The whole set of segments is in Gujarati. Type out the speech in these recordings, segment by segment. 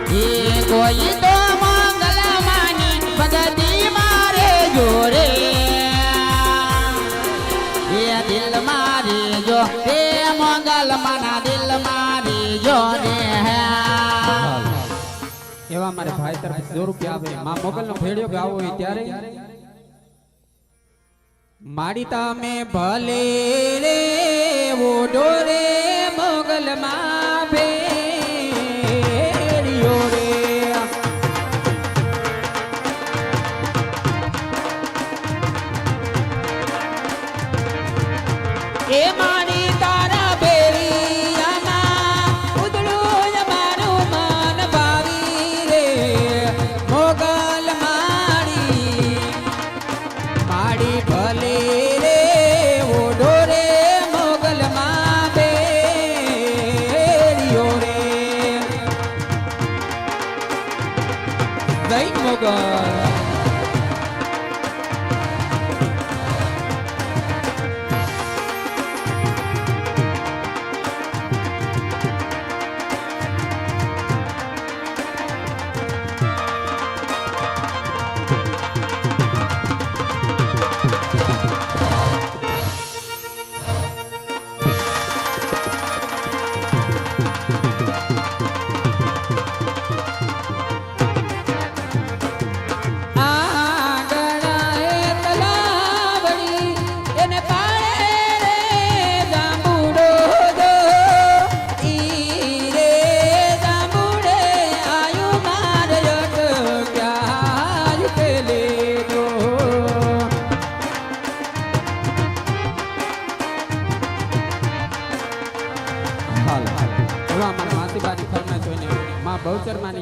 એ કોઈ તો મંગલ માની ભગતી મારે જોરે એ દિલ મારી જો તે મંગલ માના દિલ મારી જો ને એવા મારે ભાઈ તરફ 100 રૂપિયા આવે માં મોગલ નો ભેડિયો ગાવો હોય ત્યારે માડી તમે ભલે રે ઓડો રે મોગલ માં ભેડિયો રે એ મારી તારા બેરિયામાં ઉદળું મારું મન ભાવી રે મોગલ માડી માડી ભલે રે ઓઢો રે મોગલ માં બેરિયો રે જય મોગલ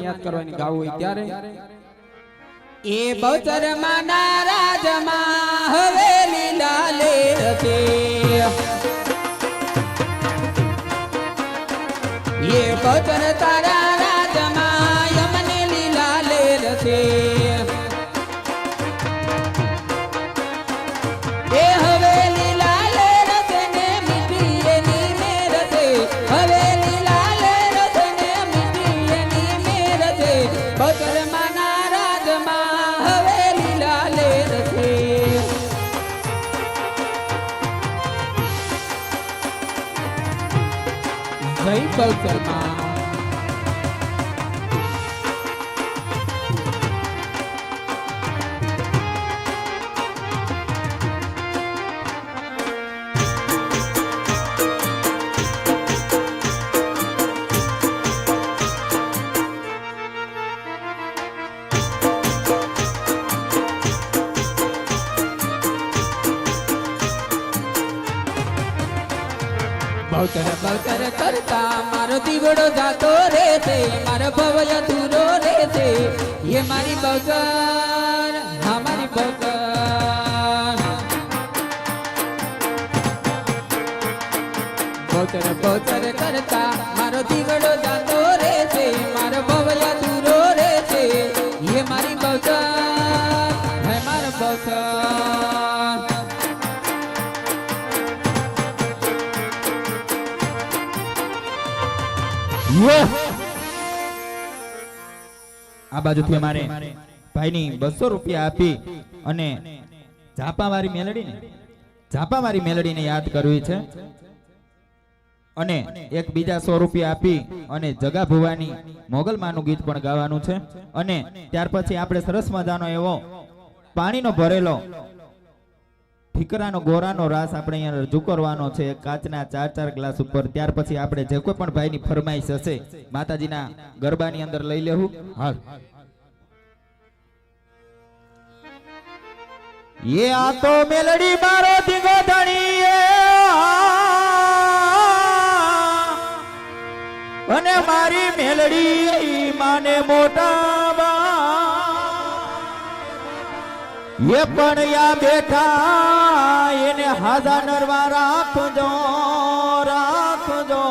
યાદ કરવાની ગાવું હોય ત્યારે એ બહુચર માના રાજમાં હવે લીલા લે છે એ બહુચર તારા રાજમાં યમને લીલા લે છે એ હવે લીલા લે છે ને મીઠી એની મેર છે હવે બહુચર માના રાજમાં હવે લીલા લેર છે જય બહુચર માં બહુચર કરતા મારો દીવડો જાતો રે છે મારો ભવય અધૂરો રે છે એ મારી બહુચર હા મારી બહુચર કરતા મારો દીવડો જાતો રે છે મારો ભવય અધૂરો રે છે એ મારી બહુચર હે મારો બહુચર આ બાજુથી અમારે ભાઈની 200 રૂપિયા આપી અને ઝાપાવાળી મેલડીને યાદ કરવી છે અને એક બીજા 100 રૂપિયા આપી અને જગા ભુવાની મોગલમાનું ગીત પણ ગાવાનું છે અને ત્યાર પછી આપણે સરસ મજાનો એવો પાણીનો ભરેલો ઠીકરાનો ગોરાનો રાસ આપણે અહીંયા રજૂ કરવાનો છે કાચના 4 ગ્લાસ ઉપર ત્યાર પછી આપણે જે કોઈ પણ ભાઈની ફરમાઈશ હશે માતાજીના ગરબાની અંદર લઈ લેવું હાલ ये आ तो मेलडी मारो दिगो धणी अने मारी मेलडी माने मोटा ये पण या बेठा એને હાજા નરવા રાખજો રાખજો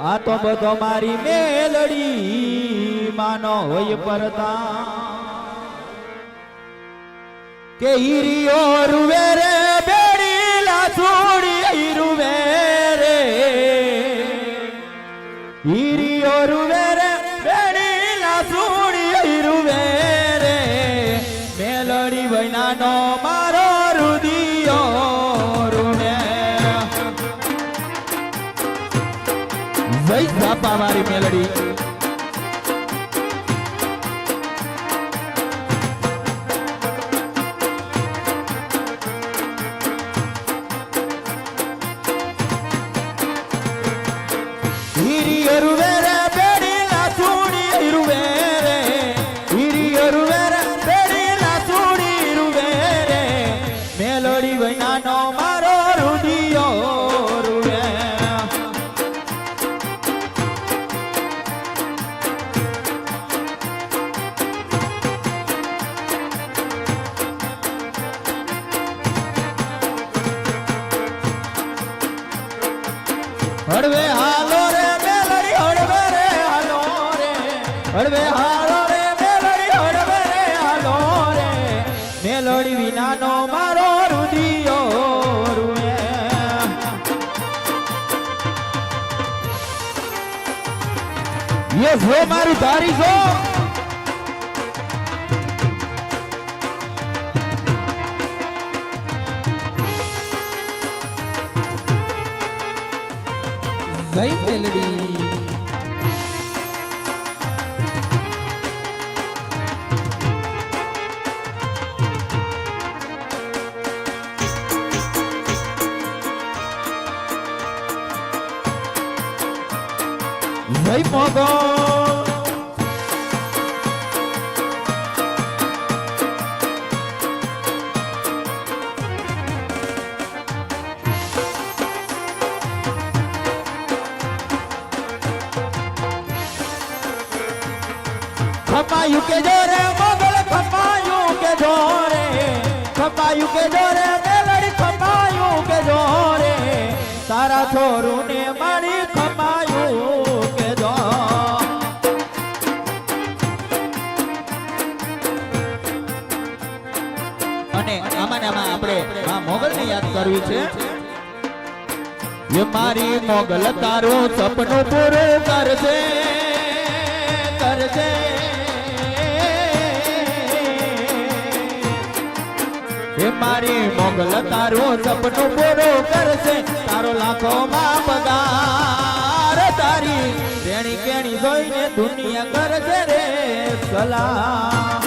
આ તો બધો મારી મેલડી માનો હોય પરદા કે હીરિયો રૂવે રે બેડી લાસુડી રૂવે રે હીરિયો રૂવે રે જય ઝાપા વાળી મેલડી. ಹಿರಿಯರುವೆರೆ ಬೇಡಿಲ ಸೂಡಿ ಇರುವೆರೆ, ಹಿರಿಯರುವೆರೆ ಬೇಡಿಲ ಸೂಡಿ ಇರುವೆರೆ, ಮೇಲೋಡಿ ವೈನಾನೋ ಮಾರೋ ರುದಿಯೋ ರುವೆ. હળવે હાલો રે મેલડી હળવે રે હાલો રે, હળવે હાલો રે મેલડી હળવે રે હાલો રે, મેલડી વિનાનો મારો રુદિયો રૂએ. યસ હો મારું ધારી છો. જય મેલડી. જય મોગો. ખપાયું કે જોરે મોગલ ખપાયું કે જોરે, ખપાયું કે જોરે મેલડી ખપાયું કે જોરે, તારા છોરું ને મારી ખપાયું કે જો. અને આમાં આપણે આ મોગલ ને યાદ કરવી છે. એ મારી મોગલ તારું સપનું પૂરું કરશે કરશે. એ મારી મોગલ તારું સપનું પૂરું કરશે, તારો લાખોમાં પગાર, તારી રેણી કેણી જોઈને દુનિયા કરશે રે સલામ.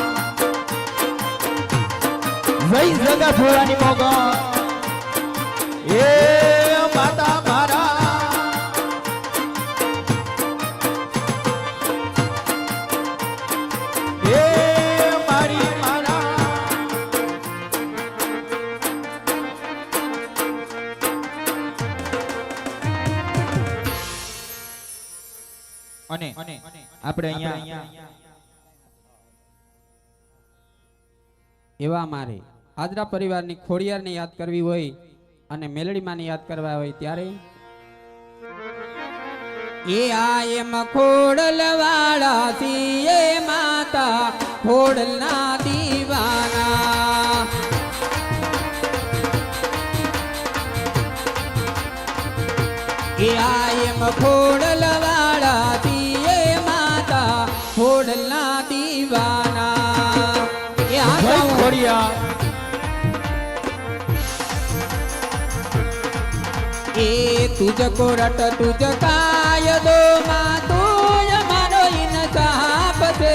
જય જગા ભુવાની મોગલ. એ માતા મારા, એ મારી મારા. અને આપણે અહીંયા એવા મારે હાજરા પરિવારની ખોડિયારને યાદ કરવી હોય અને મેલડી માને યાદ કરવા હોય ત્યારે એ આયમ ખોડલ વાળા સિયે માતા ખોડલના દીવાના. એ આયમ ખોડલ વાળા સિયે માતા ખોડલના દીવાના. એ જય ખોડિયા. એ તુજકો રટ તુજ કાયદો માં તુજ મારો ઇનસાફ છે,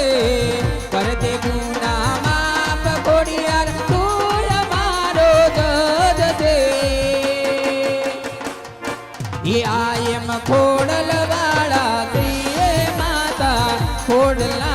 કર દે ગુના માફ ખોડિયાર તુજ મારો જજ છે. એ આયમ ખોડલ વાળા શ્રીએ માતા ખોડલા